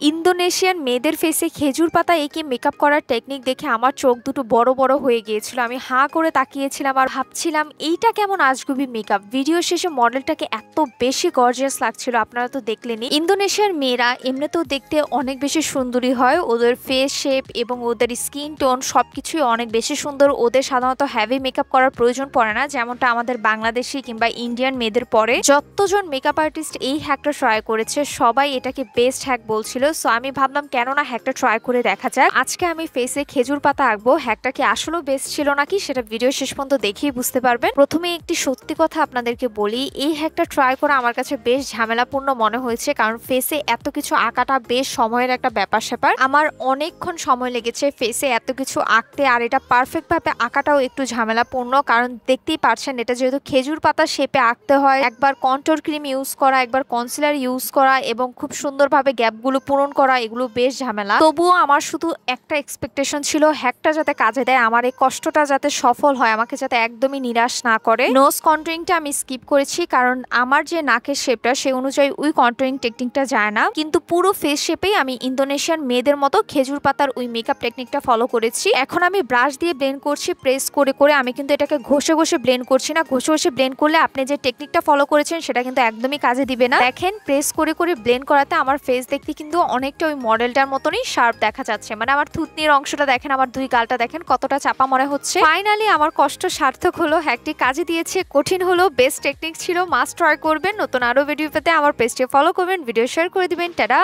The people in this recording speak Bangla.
ইন্দোনেশিয়ান মেয়েদের ফেসে খেজুর পাতা এঁকে মেকআপ করার টেকনিক দেখে আমার চোখ দুটো বড় বড় হয়ে গিয়েছিল। আমি হাঁ করে তাকিয়েছিলাম আর ভাবছিলাম এইটা কেমন আজগুবি মেকআপ। ভিডিও শেষে মডেলটাকে এত বেশি গর্জিয়াস লাগছিল, আপনারা তো দেখলেনই। ইন্দোনেশিয়ার মেয়েরা এমনিতেও দেখতে অনেক বেশি সুন্দরী হয়, ওদের ফেস শেপ এবং ওদের স্কিন টোন সবকিছুই অনেক বেশি সুন্দর। ওদের সাধারণত হ্যাভি মেকআপ করার প্রয়োজন পড়ে না, যেমনটা আমাদের বাংলাদেশি কিংবা ইন্ডিয়ান মেয়েদের পরে। যতজন মেকআপ আর্টিস্ট এই হ্যাকটা ট্রাই করেছে সবাই এটাকে বেস্ট হ্যাক বলছিল। সো আমি ভাবলাম কেন না হ্যাকটা ট্রাই করে দেখা যাক। আজকে আমি ফেসে খেজুর পাতা আঁকবো। হ্যাকটা কি আসলেও বেস্ট ছিল নাকি সেটা ভিডিও শেষ পর্যন্ত দেখেই বুঝতে পারবেন। প্রথমে একটি সত্যি কথা আপনাদেরকে বলি, এই হ্যাকটা ট্রাই করা আমার কাছে বেশ ঝামেলাপূর্ণ মনে হয়েছে, কারণ ফেসে এত কিছু আঁকাটা বেশ সময়ের একটা ব্যাপার স্যাপার। আমার অনেকক্ষণ সময় লেগেছে ফেসে এত কিছু আঁকতে, আর এটা পারফেক্ট ভাবে আঁকাটাও একটু ঝামেলাপূর্ণ, কারণ দেখতেই পারছেন এটা যেহেতু খেজুর পাতা শেপে আঁকতে হয়, একবার কন্ট্রোল ক্রিম ইউজ করা, একবার কনসিলার ইউজ করা এবং খুব সুন্দরভাবে গ্যাপগুলো পূরণ করা, এগুলো বেশ ঝামেলা। তবুও আমার শুধু একটা এক্সপেকটেশন ছিল হ্যাকটা যাতে কাজে দেয়, আমার এই কষ্টটা যাতে সফল হয়, আমাকে যাতে একদমই নিরাশ না করে। নোজ কন্ট্রোলিংটা আমি স্কিপ করেছি, কারণ আমার যে নাকের শেপটা সে অনুযায়ী ওই কন্ট্রোলিং টেকনিকটা যায় না, কিন্তু পুরো ফেস শেপেই আমি ইন্দোনেশিয়ান মেয়েদের মতো খেজুর পাতার ওই মেকআপ টেকনিকটা ফলো করেছি। এখন আমি ব্রাশ দিয়ে ব্লেন্ড করছি প্রেস করে করে। আমি কিন্তু এটাকে ঘষে ঘষে ব্লেন্ড করছি না। ঘষে ঘষে ব্লেন্ড করলে আপনি যে টেকনিকটা ফলো করেছেন সেটা কিন্তু একদমই কাজে দিবে না। দেখেন প্রেস করে করে ব্লেন্ড করাতে আমার ফেস দেখতে কিন্তু অনেকটা ওই মডেলটার মতনই শার্প দেখা যাচ্ছে। মানে আমার থুতনির অংশটা দেখেন, আমার দুই গালটা দেখেন কতটা চাপা মনে হচ্ছে। ফাইনালি আমার কষ্ট সার্থক হলো, হ্যাকটি কাজে দিয়েছে। কঠিন হলো, বেস্ট টেকনিক ছিল, মাস্ট ট্রাই করবেন। নতুন আরো ভিডিও পেতে আমার পেজটি ফলো করবেন, ভিডিও শেয়ার করে দিবেন। টাটা।